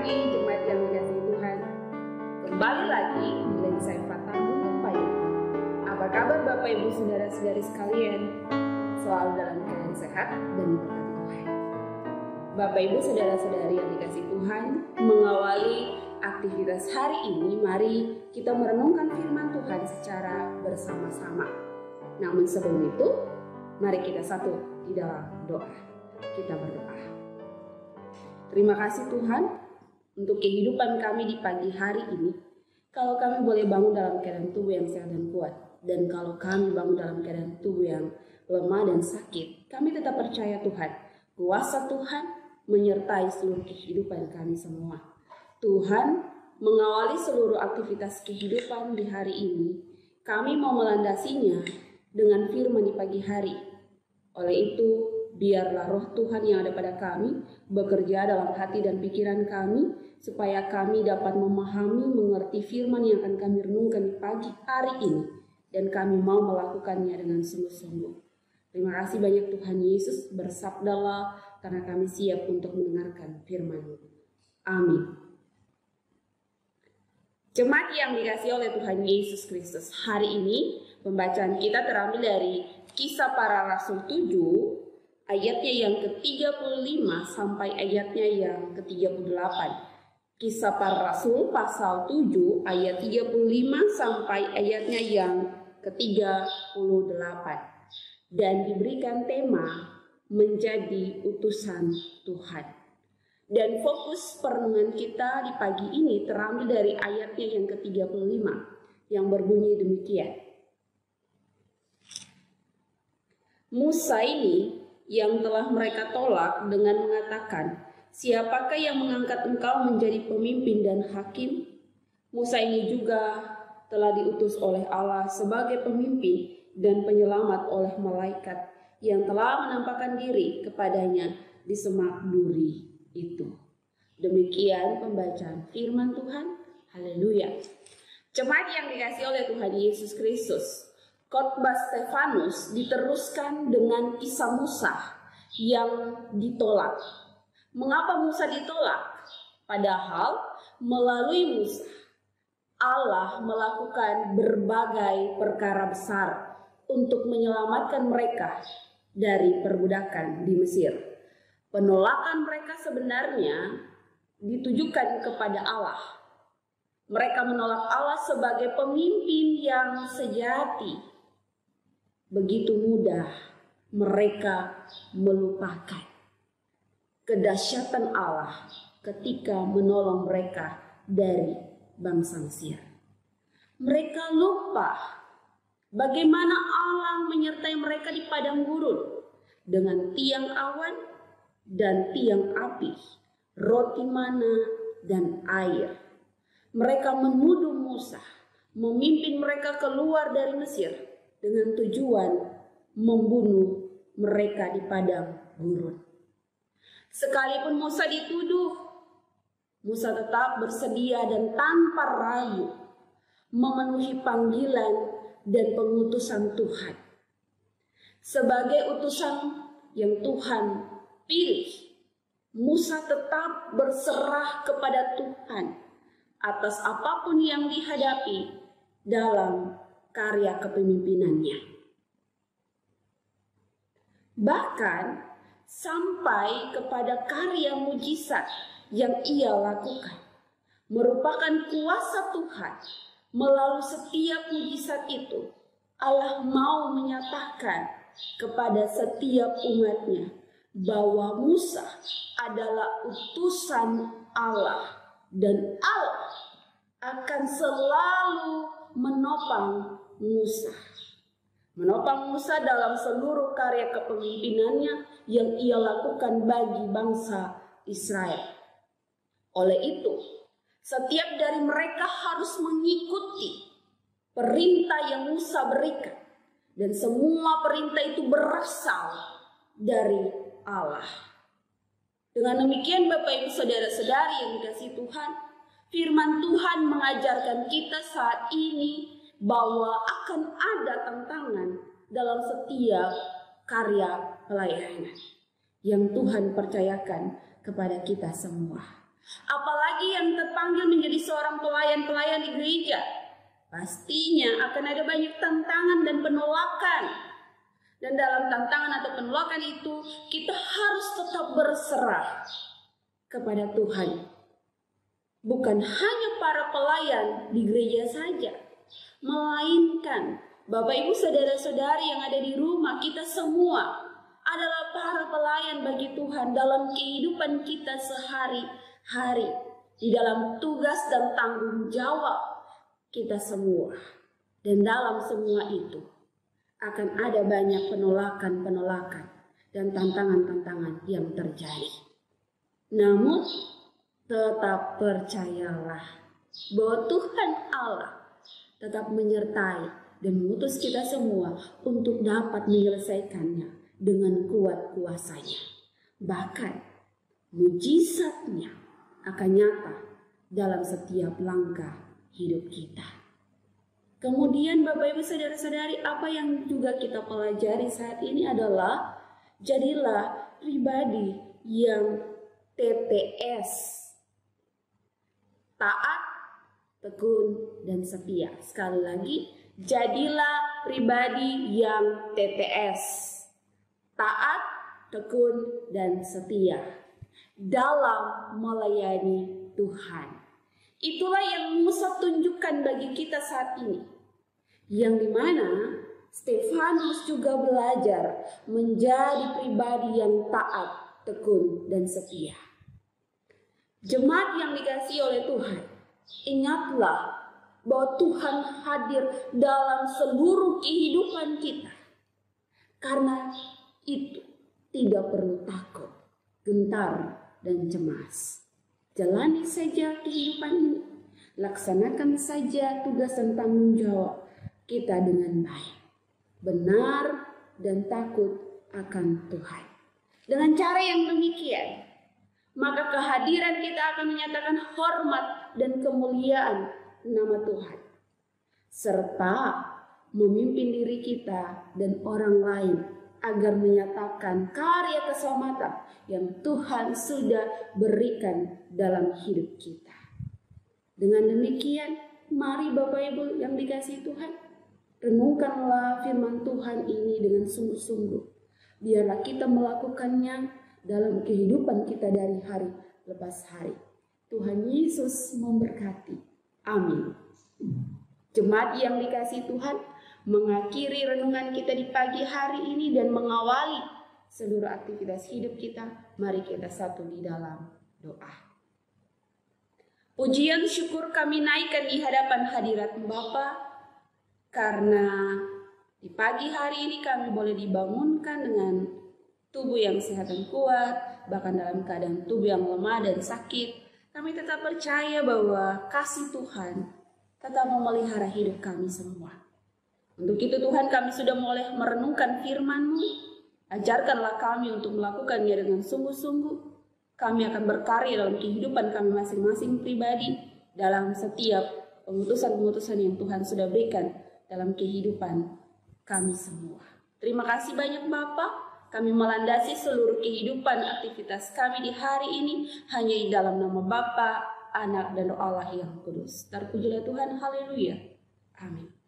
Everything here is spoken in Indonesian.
pagi jemaat yang dikasihi Tuhan. Kembali lagi dengan saya Fatah Gunung Payung. Apa kabar Bapak Ibu Saudara-saudari sekalian? Selalu dalam keadaan sehat dan diberkati Tuhan. Bapak Ibu Saudara-saudari yang dikasihi Tuhan, mengawali aktivitas hari ini, mari kita merenungkan firman Tuhan secara bersama-sama. Namun sebelum itu, mari kita satu di dalam doa. Kita berdoa. Terima kasih Tuhan untuk kehidupan kami di pagi hari ini. Kalau kami boleh bangun dalam keadaan tubuh yang sehat dan kuat, dan kalau kami bangun dalam keadaan tubuh yang lemah dan sakit, kami tetap percaya Tuhan, kuasa Tuhan menyertai seluruh kehidupan kami semua. Tuhan mengawali seluruh aktivitas kehidupan di hari ini, kami mau melandasinya dengan firman di pagi hari. Oleh itu, biarlah roh Tuhan yang ada pada kami bekerja dalam hati dan pikiran kami, supaya kami dapat memahami, mengerti firman yang akan kami renungkan di pagi hari ini, dan kami mau melakukannya dengan sungguh-sungguh. Terima kasih banyak Tuhan Yesus, bersabdalah karena kami siap untuk mendengarkan firman-Mu. Amin. Jemaat yang dikasihi oleh Tuhan Yesus Kristus, hari ini pembacaan kita terambil dari Kisah Para Rasul 7, ayatnya yang ke-35 sampai ayatnya yang ke-38. Kisah Para Rasul pasal 7 ayat 35 sampai ayatnya yang ke-38. Dan diberikan tema menjadi utusan Tuhan. Dan fokus perenungan kita di pagi ini terambil dari ayatnya yang ke-35 yang berbunyi demikian. Musa ini yang telah mereka tolak dengan mengatakan, "Siapakah yang mengangkat engkau menjadi pemimpin dan hakim?" Musa ini juga telah diutus oleh Allah sebagai pemimpin dan penyelamat oleh malaikat yang telah menampakkan diri kepadanya di semak duri itu. Demikian pembacaan firman Tuhan. Haleluya. Jemaat yang dikasihi oleh Tuhan Yesus Kristus, khotbah Stefanus diteruskan dengan kisah Musa yang ditolak. Mengapa Musa ditolak? Padahal melalui Musa Allah melakukan berbagai perkara besar untuk menyelamatkan mereka dari perbudakan di Mesir. Penolakan mereka sebenarnya ditujukan kepada Allah. Mereka menolak Allah sebagai pemimpin yang sejati. Begitu mudah mereka melupakan kedahsyatan Allah ketika menolong mereka dari bangsa Mesir. Mereka lupa bagaimana Allah menyertai mereka di padang gurun dengan tiang awan dan tiang api, roti mana dan air. Mereka menuduh Musa memimpin mereka keluar dari Mesir dengan tujuan membunuh mereka di padang gurun. Sekalipun Musa dituduh, Musa tetap bersedia dan tanpa ragu memenuhi panggilan dan pengutusan Tuhan. Sebagai utusan yang Tuhan pilih, Musa tetap berserah kepada Tuhan atas apapun yang dihadapi dalam karya kepemimpinannya. Bahkan sampai kepada karya mujizat yang ia lakukan merupakan kuasa Tuhan. Melalui setiap mujizat itu, Allah mau menyatakan kepada setiap umatnya bahwa Musa adalah utusan Allah. Dan Allah akan selalu menopang Musa. Menopang Musa dalam seluruh karya kepemimpinannya yang ia lakukan bagi bangsa Israel. Oleh itu, setiap dari mereka harus mengikuti perintah yang Musa berikan. Dan semua perintah itu berasal dari Allah. Dengan demikian Bapak Ibu Saudara-saudari yang dikasihi Tuhan, firman Tuhan mengajarkan kita saat ini bahwa akan ada tantangan dalam setiap karya pelayanan yang Tuhan percayakan kepada kita semua. Apalagi apalagi yang terpanggil menjadi seorang pelayan-pelayan di gereja, pastinya akan ada banyak tantangan dan penolakan. Dan dalam tantangan atau penolakan itu, kita harus tetap berserah kepada Tuhan. Bukan hanya para pelayan di gereja saja, melainkan Bapak Ibu saudara-saudari yang ada di rumah, kita semua adalah para pelayan bagi Tuhan dalam kehidupan kita sehari-hari, di dalam tugas dan tanggung jawab kita semua. Dan dalam semua itu akan ada banyak penolakan-penolakan dan tantangan-tantangan yang terjadi. Namun tetap percayalah bahwa Tuhan Allah tetap menyertai dan mengutus kita semua untuk dapat menyelesaikannya dengan kuat kuasanya. Bahkan mujizatnya akan nyata dalam setiap langkah hidup kita. Kemudian Bapak Ibu saudara-saudari, apa yang juga kita pelajari saat ini adalah jadilah pribadi yang TTS, taat, tekun, dan setia. Sekali lagi, jadilah pribadi yang TTS, taat, tekun, dan setia dalam melayani Tuhan. Itulah yang Musa tunjukkan bagi kita saat ini, yang dimana Stefanus juga belajar menjadi pribadi yang taat, tekun, dan setia. Jemaat yang dikasihi oleh Tuhan, ingatlah bahwa Tuhan hadir dalam seluruh kehidupan kita. Karena itu tidak perlu takut, gentar, dan cemas. Jalani saja kehidupan ini, laksanakan saja tugas dan tanggung jawab kita dengan baik, benar, dan takut akan Tuhan. Dengan cara yang demikian, maka kehadiran kita akan menyatakan hormat dan kemuliaan nama Tuhan, serta memimpin diri kita dan orang lain agar menyatakan karya keselamatan yang Tuhan sudah berikan dalam hidup kita. Dengan demikian, mari Bapak Ibu yang dikasihi Tuhan, renungkanlah firman Tuhan ini dengan sungguh-sungguh. Biarlah kita melakukannya dalam kehidupan kita dari hari lepas hari. Tuhan Yesus memberkati. Amin. Jemaat yang dikasihi Tuhan, mengakhiri renungan kita di pagi hari ini dan mengawali seluruh aktivitas hidup kita, mari kita satu di dalam doa. Pujian syukur kami naikkan di hadapan hadirat Bapa, karena di pagi hari ini kami boleh dibangunkan dengan tubuh yang sehat dan kuat, bahkan dalam keadaan tubuh yang lemah dan sakit. Kami tetap percaya bahwa kasih Tuhan tetap memelihara hidup kami semua. Untuk itu Tuhan, kami sudah mulai merenungkan firman-Mu. Ajarkanlah kami untuk melakukannya dengan sungguh-sungguh. Kami akan berkarya dalam kehidupan kami masing-masing pribadi, dalam setiap pengutusan-pengutusan yang Tuhan sudah berikan dalam kehidupan kami semua. Terima kasih banyak Bapa. Kami melandasi seluruh kehidupan aktivitas kami di hari ini hanya di dalam nama Bapa, Anak, dan Roh Allah yang Kudus. Terpujilah Tuhan, haleluya. Amin.